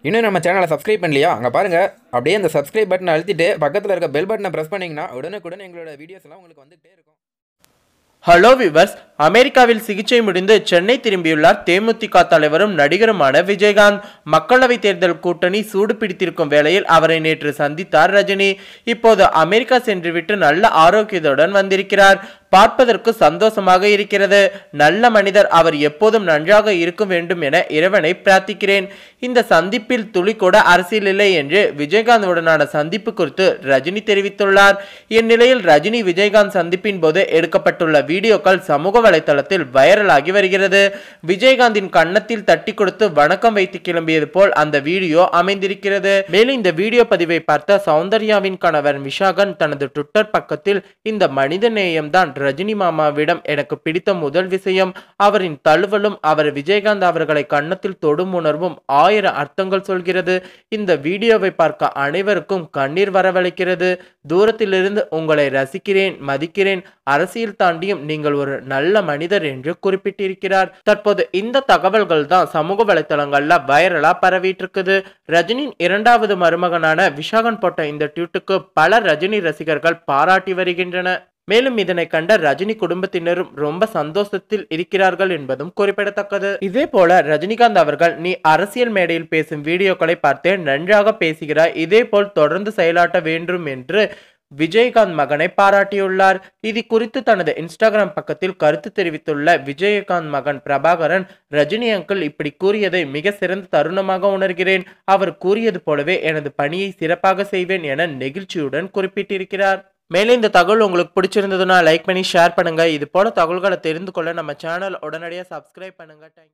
இன்னும் நம்ம சேனலை சப்ஸ்கிரைப் பண்ணலையா? அங்கே பாருங்கள், அப்படியே அந்த சப்ஸ்கிரைப் பட்டனை அழுத்திட்டு பக்கத்தில் இருக்க பெல் பட்டனை ப்ரெஸ் பண்ணிங்கன்னா உடனுக்குடன் எங்களோட வீடியோஸ் எல்லாம் உங்களுக்கு வந்துகிட்டே இருக்கும். ஹலோ விவர்ஸ், அமெரிக்காவில் சிகிச்சை முடிந்து சென்னை திரும்பியுள்ளார் தேமுதிக தலைவரும் நடிகருமான விஜயகாந்த். மக்களவை தேர்தல் கூட்டணி சூடு பிடித்திருக்கும் வேளையில் அவரை நேற்று சந்தித்தார் ரஜினி. இப்போது அமெரிக்கா சென்றுவிட்டு நல்ல ஆரோக்கியத்துடன் வந்திருக்கிறார். பார்ப்பதற்கு சந்தோஷமாக இருக்கிறது. நல்ல மனிதர், அவர் எப்போதும் நன்றாக இருக்க வேண்டும் என இறைவனை பிரார்த்திக்கிறேன். இந்த சந்திப்பில் துளி கூட அரசியல் இல்லை என்று விஜயகாந்த் உடனான சந்திப்பு குறித்து ரஜினி தெரிவித்துள்ளார். இந்நிலையில் ரஜினி விஜயகாந்த் சந்திப்பின் போது எடுக்கப்பட்டுள்ள வீடியோக்கள் சமூக வலைதளத்தில் வைரலாகி வருகிறது. விஜயகாந்தின் கன்னத்தில் தட்டி கொடுத்து வணக்கம் வைத்து கிளம்பியது போல் அந்த வீடியோ அமைந்திருக்கிறது. மேலும் இந்த வீடியோ பதிவை பார்த்த சௌந்தர்யாவின் கணவர் விஷாகன் தனது ட்விட்டர் பக்கத்தில், இந்த மனித நேயம்தான் ரஜினி மாமாவிடம் எனக்கு பிடித்த முதல் விஷயம். அவரின் தழுவலும் அவர் விஜயகாந்த் அவர்களை கன்னத்தில் தொடும் உணர்வும் 1000 அர்த்தங்கள் சொல்கிறது. இந்த வீடியோவை பார்க்க அனைவருக்கும் கண்ணீர் வரவழைக்கிறது. தூரத்திலிருந்து உங்களை ரசிக்கிறேன், மதிக்கிறேன். அரசியல் தாண்டியும் நீங்கள் ஒரு நல்ல மனிதர் என்று குறிப்பிட்டிருக்கிறார். தற்போது இந்த தகவல்கள் தான் சமூக வலைதளங்கள்ல வைரலா பரவிட்டு இருக்குது. ரஜினியின் இரண்டாவது மருமகனான விஷாகன் போட்ட இந்த ட்வீட்டுக்கு பல ரஜினி ரசிகர்கள் பாராட்டி வருகின்றனர். மேலும் இதனை கண்ட ரஜினி குடும்பத்தினரும் ரொம்ப சந்தோஷத்தில் இருக்கிறார்கள் என்பதும் குறிப்பிடத்தக்கது. இதே போல ரஜினிகாந்த் அவர்கள், நீ அரசியல் மேடையில் பேசும் வீடியோக்களை பார்த்தே நன்றாக பேசுகிறாய், இதே போல் தொடர்ந்து செயலாற்ற வேண்டும் என்று விஜயகாந்த் மகனை பாராட்டியுள்ளார். இது குறித்து தனது இன்ஸ்டாகிராம் பக்கத்தில் கருத்து தெரிவித்துள்ள விஜயகாந்த் மகன் பிரபாகரன், ரஜினி அங்கிள் இப்படி கூறியதை மிக சிறந்த தருணமாக உணர்கிறேன். அவர் கூறியது போலவே எனது பணியை சிறப்பாக செய்வேன் என நெகிழ்ச்சியுடன் குறிப்பிட்டிருக்கிறார். மேலே இந்த தகவல் உங்களுக்கு பிடிச்சிருந்ததுன்னா லைக் பண்ணி ஷேர் பண்ணுங்க. இது போல தகவல்களை தெரிந்து கொள்ள நம்ம சேனல் உடனடியாக சப்ஸ்கிரைப் பண்ணுங்க. தேங்க்யூ.